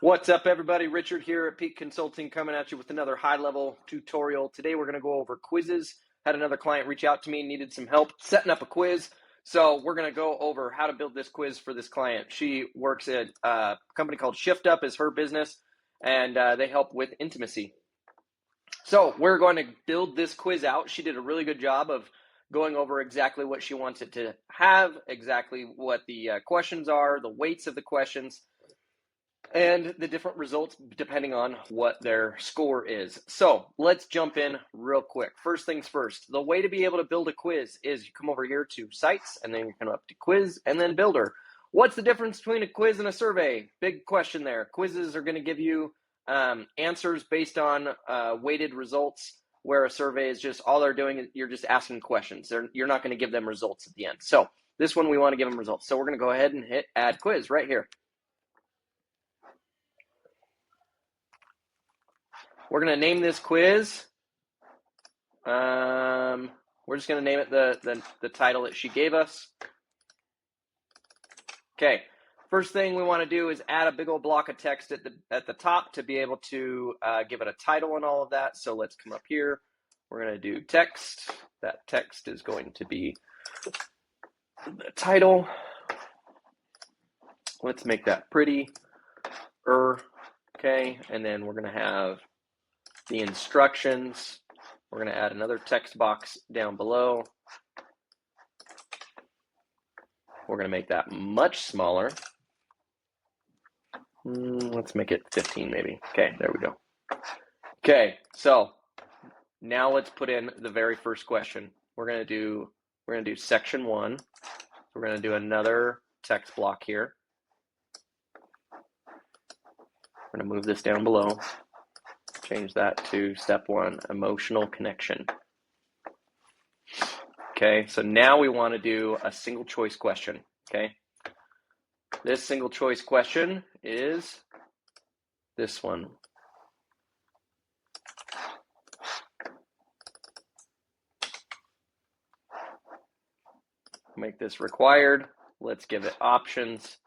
What's up, everybody? Richard here at Peak Consulting coming at you with another high-level tutorial. Today we're going to go over quizzes. Had another client reach out to me, needed some help setting up a quiz. So we're going to go over how to build this quiz for this client. She works at a company called Shift Up is her business, and they help with intimacy. So we're going to build this quiz out. She did a really good job of going over exactly what she wants it to have, exactly what the questions are, the weights of the questions, and the different results depending on what their score is. So let's jump in real quick. First things first, the way to be able to build a quiz is you come over here to Sites, and then you come up to Quiz, and then Builder. What's the difference between a quiz and a survey? Big question there. Quizzes are going to give you answers based on weighted results, where a survey is just all they're doing is you're just asking questions. You're not going to give them results at the end. So this one we want to give them results. So we're going to go ahead and hit Add Quiz right here. We're going to name this quiz. We're just going to name it the title that she gave us. Okay. First thing we want to do is add a big old block of text at the top to be able to give it a title and all of that. So let's come up here. We're going to do text. That text is going to be the title. Let's make that pretty. Okay. And then we're going to have the instructions. We're going to add another text box down below. We're going to make that much smaller. Let's make it 15 maybe. Okay, there we go. Okay, so now let's put in the very first question. We're going to do section 1. We're going to do another text block here. We're going to move this down below. Change that to step 1, emotional connection. Okay, so now we want to do a single choice question. Okay, this single choice question is this one. Make this required. Let's give it options.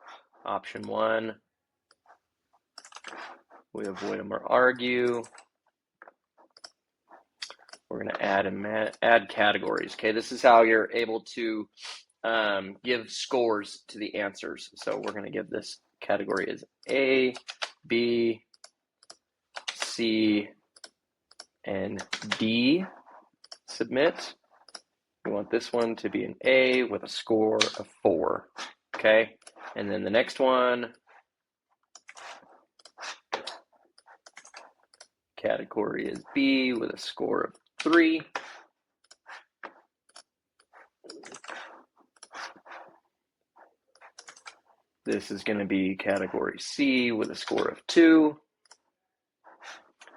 Option 1, we avoid them or argue. We're going to add categories. Okay, this is how you're able to give scores to the answers. So we're going to give this category as A, B, C, and D. Submit. We want this one to be an A with a score of 4. Okay, and then the next one, category is B with a score of 3. This is going to be category C with a score of 2.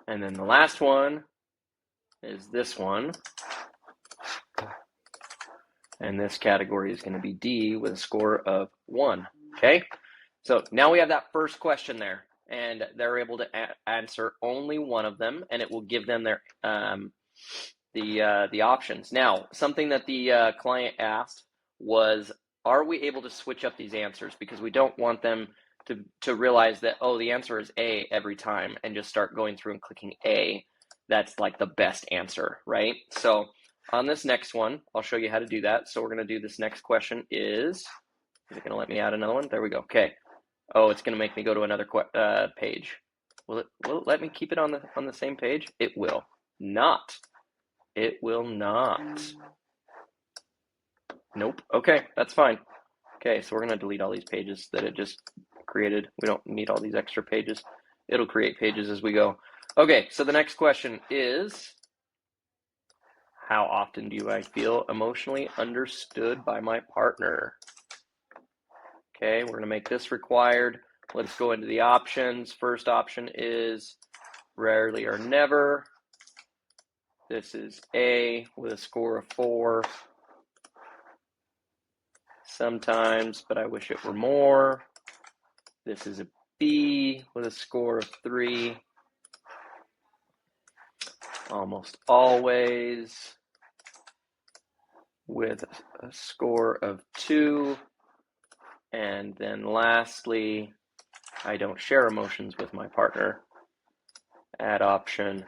And then the last one is this one. And this category is going to be D with a score of 1. Okay, so now we have that first question there, and they're able to answer only one of them, and it will give them their the options. Now, something that the client asked was, are we able to switch up these answers? Because we don't want them to realize that, oh, the answer is A every time and just start going through and clicking A. That's like the best answer, right? So on this next one, I'll show you how to do that. So we're going to do this next question is it going to let me add another one? There we go. Okay. Oh, it's going to make me go to another page. Will it let me keep it on the same page? It will not. It will not. Nope. Okay, that's fine. Okay, so we're going to delete all these pages that it just created. We don't need all these extra pages. It'll create pages as we go. Okay, so the next question is, how often do I feel emotionally understood by my partner? Okay, we're going to make this required. Let's go into the options. First option is rarely or never. This is A with a score of 4. Sometimes, but I wish it were more. This is a B with a score of 3. Almost always with a score of 2. And then lastly, I don't share emotions with my partner. Add option.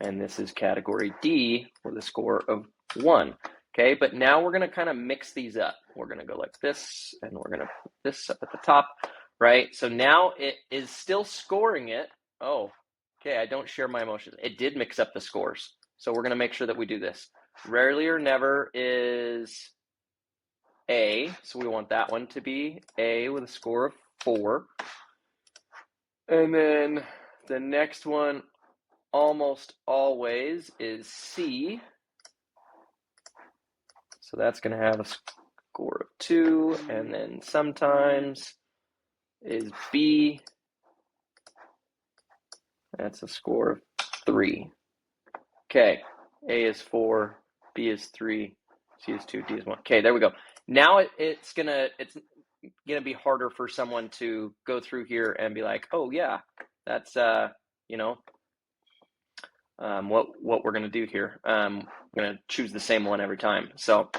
And this is category D with a score of 1. Okay, but now we're going to kind of mix these up. We're going to go like this, and we're going to put this up at the top, right? So now it is still scoring it. Oh, okay, I don't share my emotions. It did mix up the scores. So we're going to make sure that we do this. Rarely or never is A, so we want that one to be A with a score of 4. And then the next one, almost always, is C. So that's going to have a score of 2. And then sometimes is B. That's a score of 3. Okay, A is 4, B is 3, C is 2, D is 1. Okay, there we go. Now it's gonna be harder for someone to go through here and be like, oh yeah, that's what we're gonna do here. I'm gonna choose the same one every time. So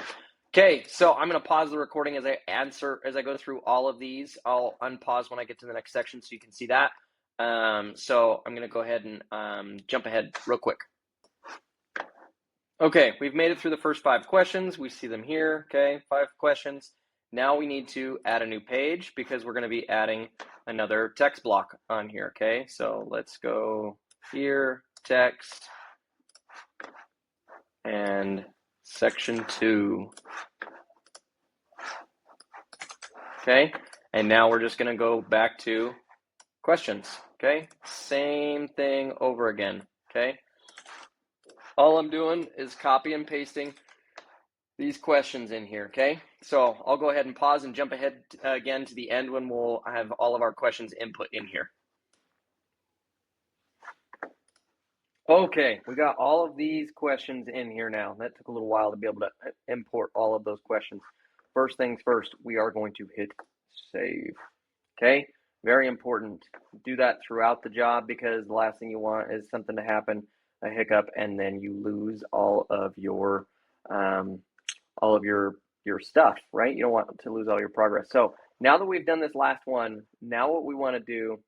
okay, so I'm gonna pause the recording as I go through all of these. I'll unpause when I get to the next section so you can see that. So I'm gonna go ahead and jump ahead real quick. Okay, we've made it through the first 5 questions. We see them here, okay, 5 questions. Now we need to add a new page because we're going to be adding another text block on here, okay? So let's go here, text, and section 2. Okay, and now we're just going to go back to questions, okay? Same thing over again, okay? All I'm doing is copy and pasting these questions in here, okay? So I'll go ahead and pause and jump ahead again to the end when we'll have all of our questions input in here. Okay, we got all of these questions in here now. That took a little while to be able to import all of those questions. First things first, we are going to hit save, okay? Very important. Do that throughout the job because the last thing you want is something to happen, a hiccup, and then you lose all of your stuff, right? You don't want to lose all your progress. So now that we've done this last one, now what we want to do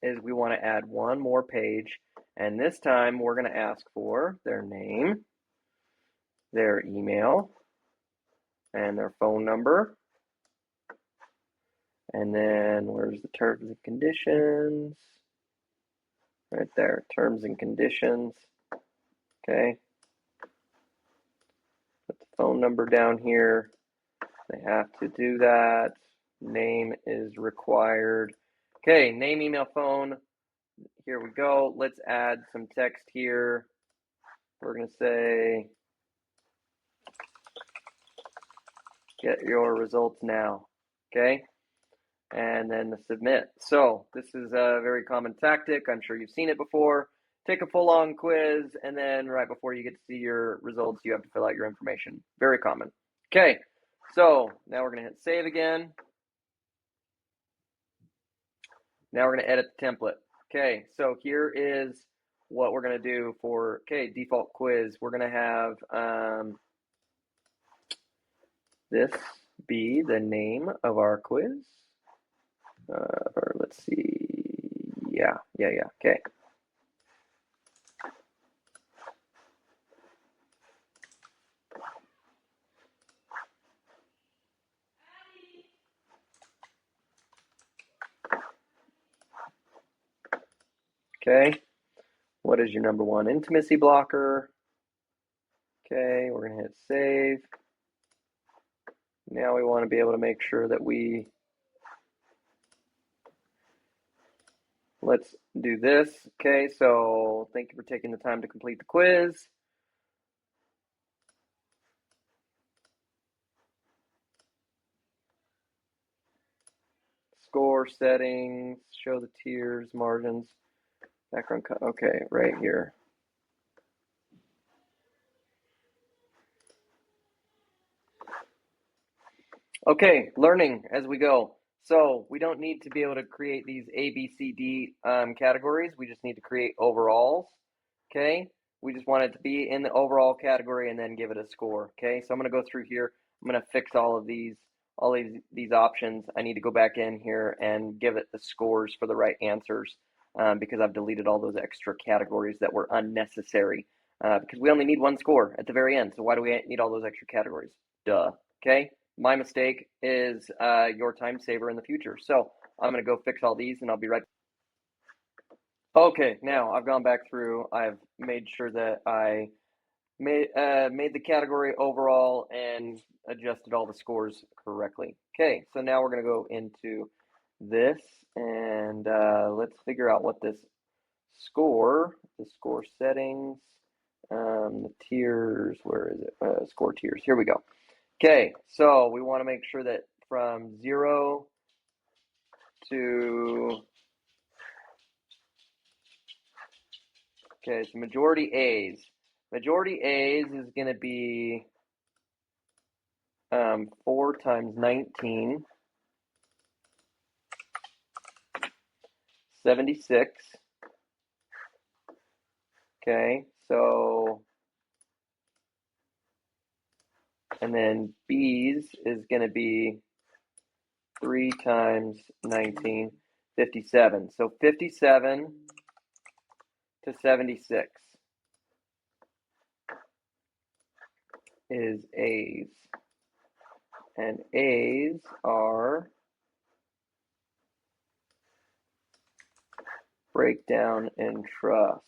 is we want to add one more page, and this time we're going to ask for their name, their email, and their phone number. And then where's the terms and conditions? Right there, terms and conditions. Okay. Put the phone number down here. They have to do that. Name is required. Okay, name, email, phone. Here we go. Let's add some text here. We're going to say, get your results now. Okay. And then the submit. So this is a very common tactic. I'm sure you've seen it before. Take a full-on quiz, and then right before you get to see your results, you have to fill out your information. Very common. Okay, so now we're going to hit save again. Now we're going to edit the template. Okay, so here is what we're going to do for, default quiz. We're going to have this be the name of our quiz. Or let's see. Yeah. Okay. Okay. What is your number one intimacy blocker? Okay, we're going to hit save. Now we want to be able to make sure that let's do this. Okay, so thank you for taking the time to complete the quiz. Score settings, show the tiers, margins, background cut. Okay, right here. Okay, learning as we go. So we don't need to be able to create these A, B, C, D categories. We just need to create overalls. Okay, we just want it to be in the overall category and then give it a score. Okay, so I'm going to go through here. I'm going to fix all of these all these options, I need to go back in here and give it the scores for the right answers because I've deleted all those extra categories that were unnecessary because we only need one score at the very end. So why do we need all those extra categories? Duh. Okay. My mistake is your time saver in the future. So I'm going to go fix all these and I'll be right back. Okay, now I've gone back through. I've made sure that I made the category overall and adjusted all the scores correctly. Okay, so now we're going to go into this and let's figure out what this score, the score settings, the tiers, where is it? Score tiers, here we go. Okay, so we want to make sure that from 0 to, okay, so majority A's. Majority A's is going to be 4 times 19, 76. Okay, so, and then B's is going to be 3 times 19, 57. So 57 to 76 is A's. And A's are breakdown and trust.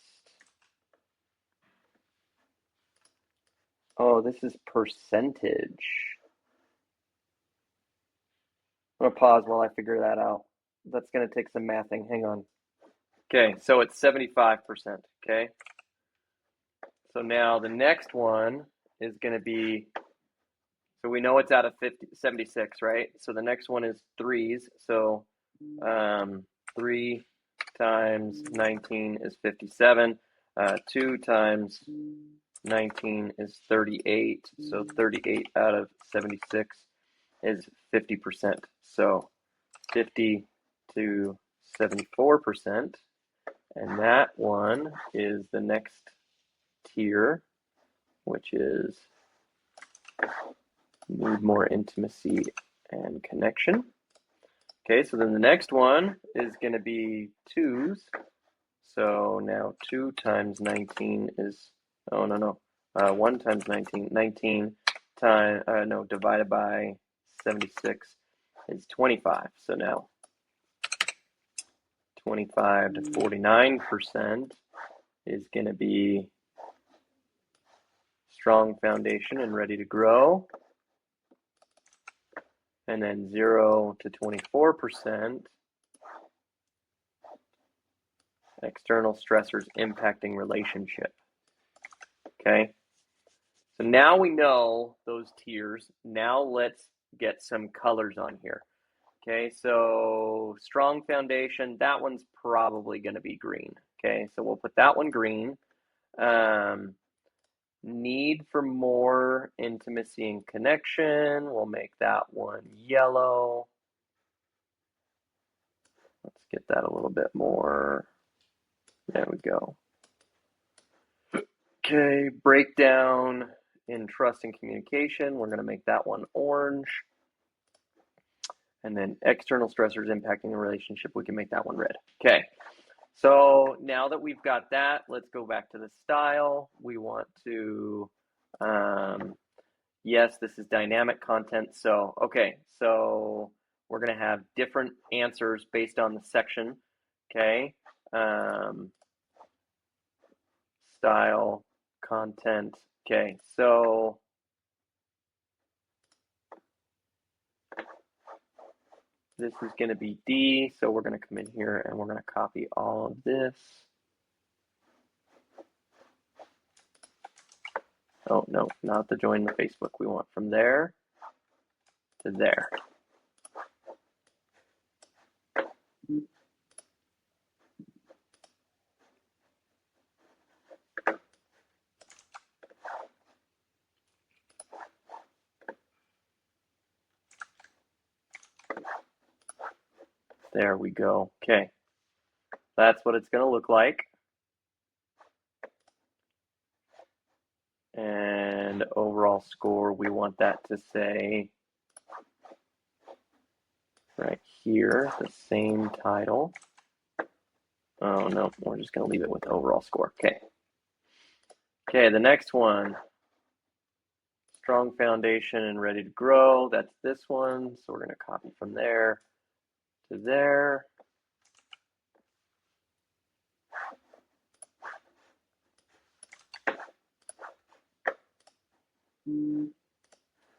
Oh, this is percentage. I'm going to pause while I figure that out. That's going to take some mathing. Hang on. Okay, so it's 75%. Okay. So now the next one is going to be, so we know it's out of 76, right? So the next one is threes. So 3 times 19 is 57. 2 times 19 is 38. So 38 out of 76 is 50%. So 50 to 74%. And that one is the next tier, which is need more intimacy and connection. Okay, so then the next one is going to be twos. So now 2 times 19 is, oh, no. 1 times 19, 19 times, no, divided by 76 is 25. So now 25 to 49% is going to be strong foundation and ready to grow. And then 0 to 24%, external stressors impacting relationship. Okay, so now we know those tiers. Now let's get some colors on here. Okay, so strong foundation, that one's probably going to be green. Okay, so we'll put that one green. Need for more intimacy and connection, we'll make that one yellow. Let's get that a little bit more. There we go. Okay, breakdown in trust and communication. We're going to make that one orange. And then external stressors impacting the relationship, we can make that one red. Okay, so now that we've got that, let's go back to the style. We want to, yes, this is dynamic content. So, okay, so we're going to have different answers based on the section. Okay, style, content. Okay, so this is going to be D, so we're going to come in here and we're going to copy all of this. Oh, no, not the join the Facebook. We want from there to there. There we go. Okay, that's what it's going to look like. And overall score, we want that to say right here, the same title. Oh no, we're just going to leave it with the overall score. Okay. Okay, the next one. Strong foundation and ready to grow. That's this one. So we're going to copy from there to there.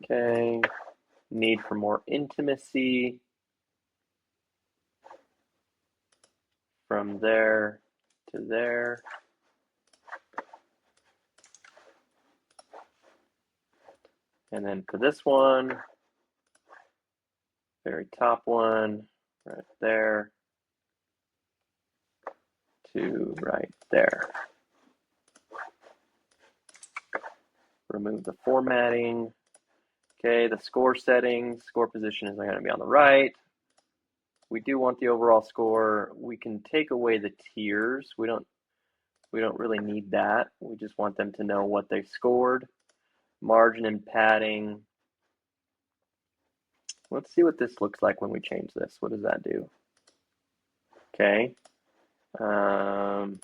Okay. Need for more intimacy. From there to there. And then for this one, very top one, right there to right there. Remove the formatting. Okay, the score settings, score position is going to be on the right. We do want the overall score. We can take away the tiers. We don't really need that. We just want them to know what they scored. Margin and padding. Let's see what this looks like when we change this. What does that do? Okay. No,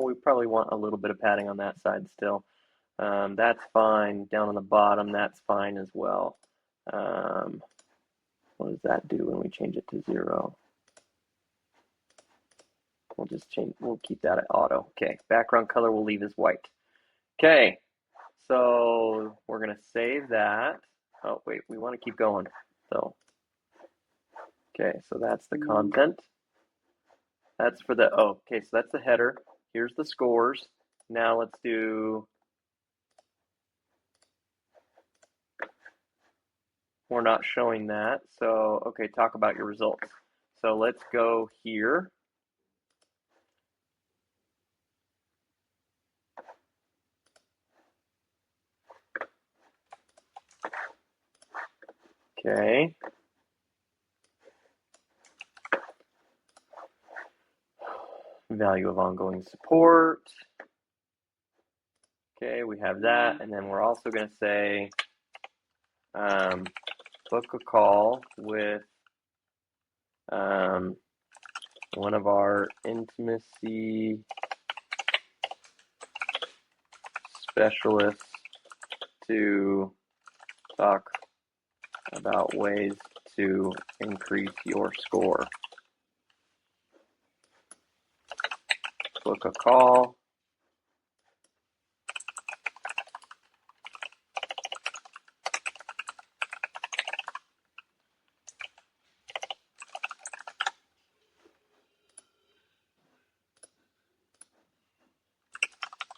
we probably want a little bit of padding on that side still. That's fine. Down on the bottom, that's fine as well. What does that do when we change it to 0? We'll keep that at auto. Okay, background color we'll leave as white. Okay, so we're gonna save that. Oh wait, we want to keep going. So, okay, so that's the content. That's for the, oh, okay, so that's the header. Here's the scores. Now let's do, we're not showing that. So, okay, talk about your results. So let's go here. Okay. Value of ongoing support. Okay, we have that. And then we're also going to say book a call with one of our intimacy specialists to talk about ways to increase your score. Book a call.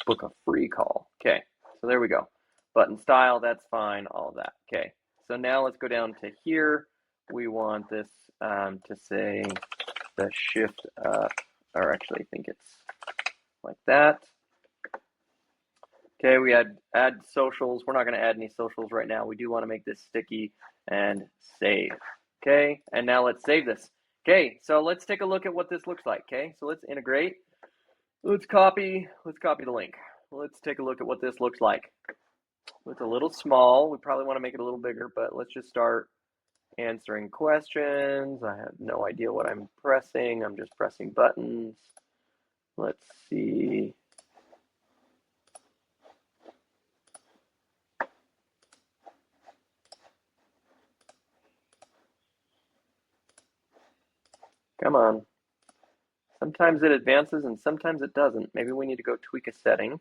Book a free call. Okay, so there we go. Button style, that's fine, all of that. Okay, so now let's go down to here. We want this to say the shift up, or actually I think it's like that. Okay, we add socials. We're not going to add any socials right now. We do want to make this sticky and save. Okay, and now let's save this. Okay, so let's take a look at what this looks like. Okay, so let's integrate. Let's copy the link. Let's take a look at what this looks like. It's a little small. We probably want to make it a little bigger, but let's just start answering questions. I have no idea what I'm pressing. I'm just pressing buttons. Let's see. Come on. Sometimes it advances and sometimes it doesn't. Maybe we need to go tweak a setting.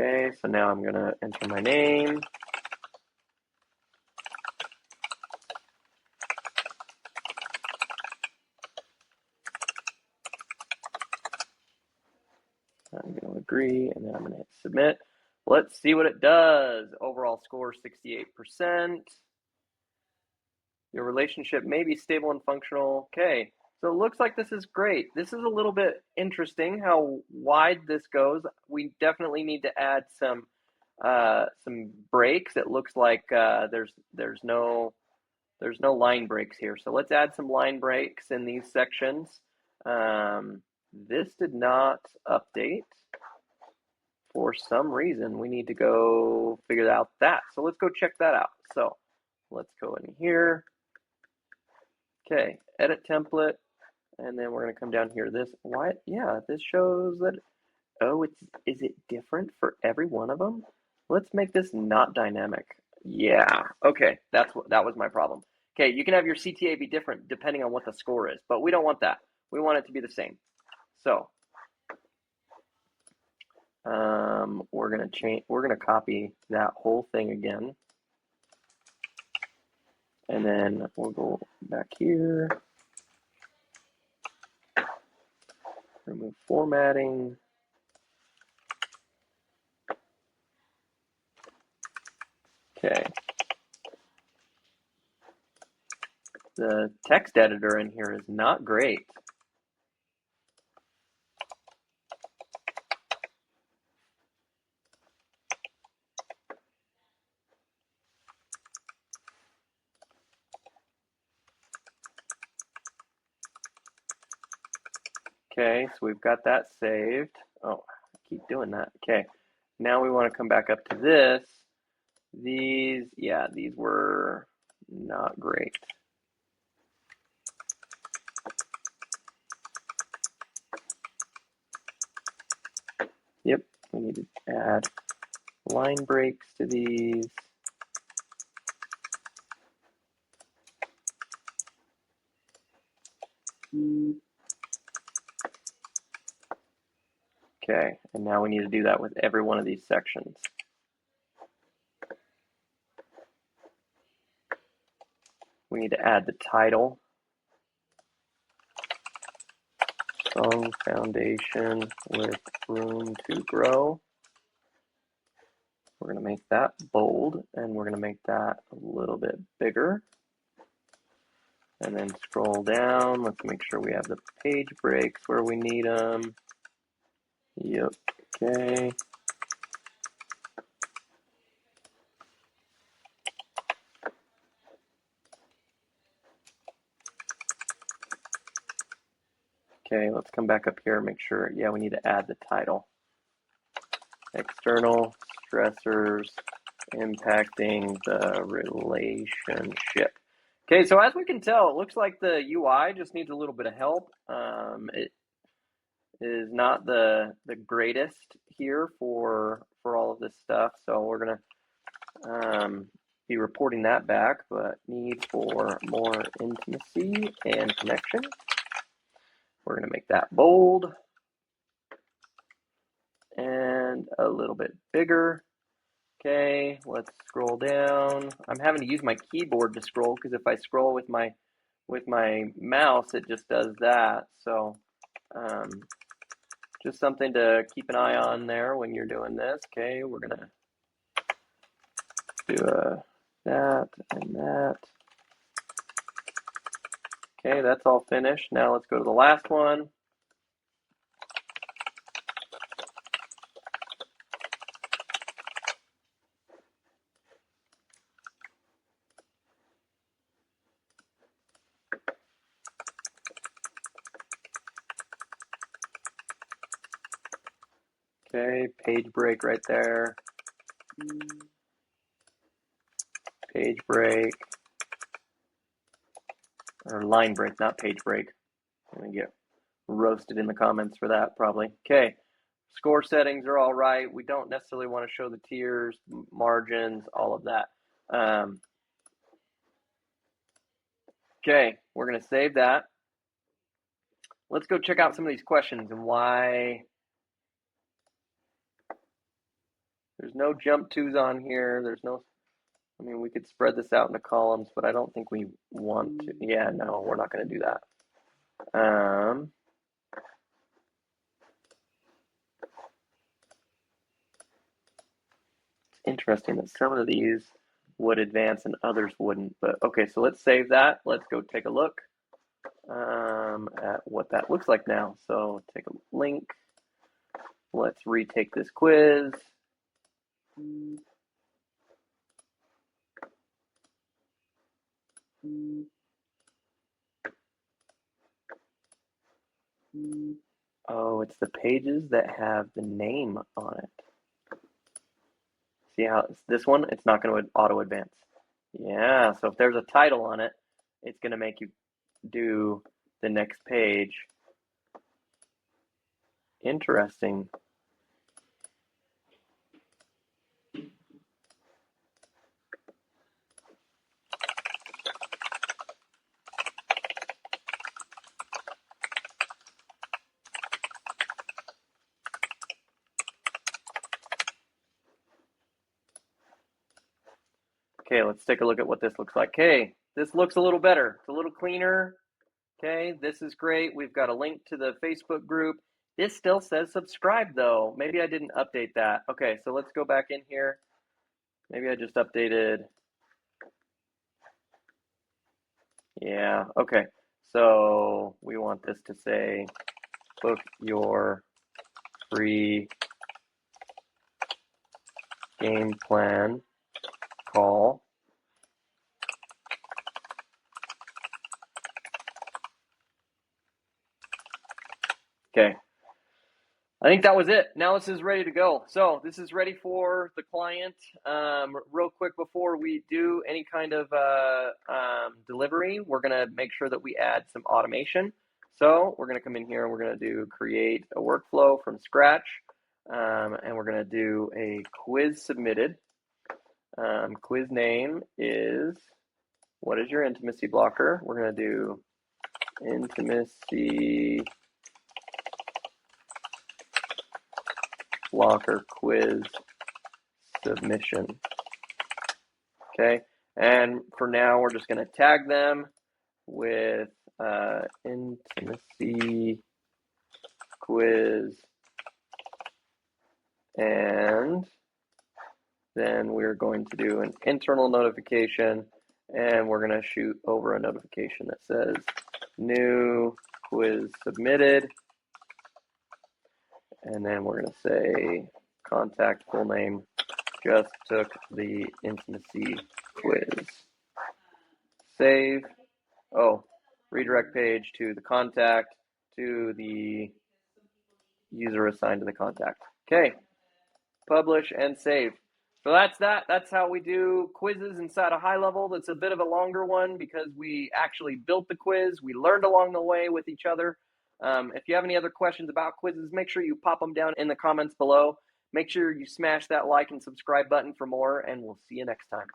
Okay, so now I'm going to enter my name. I'm going to agree, and then I'm going to hit submit. Let's see what it does. Overall score 68%. Your relationship may be stable and functional. Okay, so it looks like this is great. This is a little bit interesting how wide this goes. We definitely need to add some breaks. It looks like there's no line breaks here. So let's add some line breaks in these sections. this did not update. For some reason, we need to go figure out that. So let's go check that out. So let's go in here. Okay, edit template. And then we're going to come down here. This, what? Yeah, this shows that, oh, is it different for every one of them? Let's make this not dynamic. Yeah, okay, that was my problem. Okay, you can have your CTA be different depending on what the score is, but we don't want that. We want it to be the same. So we're gonna change. We're gonna copy that whole thing again, and then we'll go back here, remove formatting. Okay. The text editor in here is not great. Okay, so we've got that saved. Oh, I keep doing that. Okay, now we want to come back up to this. These, yeah, these were not great. Yep, we need to add line breaks to these. Okay, and now we need to do that with every one of these sections. We need to add the title. Strong foundation with room to grow. We're going to make that bold, and we're going to make that a little bit bigger. And then scroll down. Let's make sure we have the page breaks where we need them. Yep, okay. Okay, let's come back up here and make sure, yeah, we need to add the title. External stressors impacting the relationship. Okay, so as we can tell, it looks like the UI just needs a little bit of help. It is not the greatest here for all of this stuff, so we're gonna be reporting that back, but need for more intimacy and connection. We're gonna make that bold and a little bit bigger. Okay, let's scroll down. I'm having to use my keyboard to scroll because if I scroll with my mouse, it just does that. So just something to keep an eye on there when you're doing this. Okay, we're gonna do that and that. Okay, that's all finished. Now let's go to the last one. Okay, page break right there. Page break. Or line break, not page break. I'm gonna get roasted in the comments for that probably. Okay, score settings are all right. We don't necessarily want to show the tiers, margins, all of that. Okay, we're gonna save that. Let's go check out some of these questions and why there's no jump twos on here. There's no, I mean, we could spread this out into columns, but I don't think we want to. Yeah, no, we're not gonna do that. Interesting that some of these would advance and others wouldn't, but okay, so let's save that. Let's go take a look at what that looks like now. So take a link. Let's retake this quiz. Oh, it's the pages that have the name on it. See how this one, it's not going to auto advance. Yeah, so if there's a title on it, it's going to make you do the next page. Interesting. Okay, let's take a look at what this looks like. Okay, this looks a little better. It's a little cleaner. Okay, this is great. We've got a link to the Facebook group. This still says subscribe though. Maybe I didn't update that. Okay, so let's go back in here. Maybe I just updated. Yeah, okay. So we want this to say, book your free game plan call. Okay. I think that was it. Now this is ready to go. So this is ready for the client. Real quick before we do any kind of delivery, we're going to make sure that we add some automation. So we're going to come in here and we're going to do create a workflow from scratch. And we're going to do a quiz submitted. Quiz name is, what is your intimacy blocker? We're going to do intimacy blocker quiz submission. Okay, and for now we're just going to tag them with intimacy quiz, and then we're going to do an internal notification, and we're going to shoot over a notification that says new quiz submitted, and then we're going to say contact full name, just took the intimacy quiz. Save. Oh, redirect page to the contact, to the user assigned to the contact. Okay, publish and save. So that's that. That's how we do quizzes inside of HighLevel. That's a bit of a longer one because we actually built the quiz. We learned along the way with each other. If you have any other questions about quizzes, make sure you pop them down in the comments below. Make sure you smash that like and subscribe button for more, and we'll see you next time.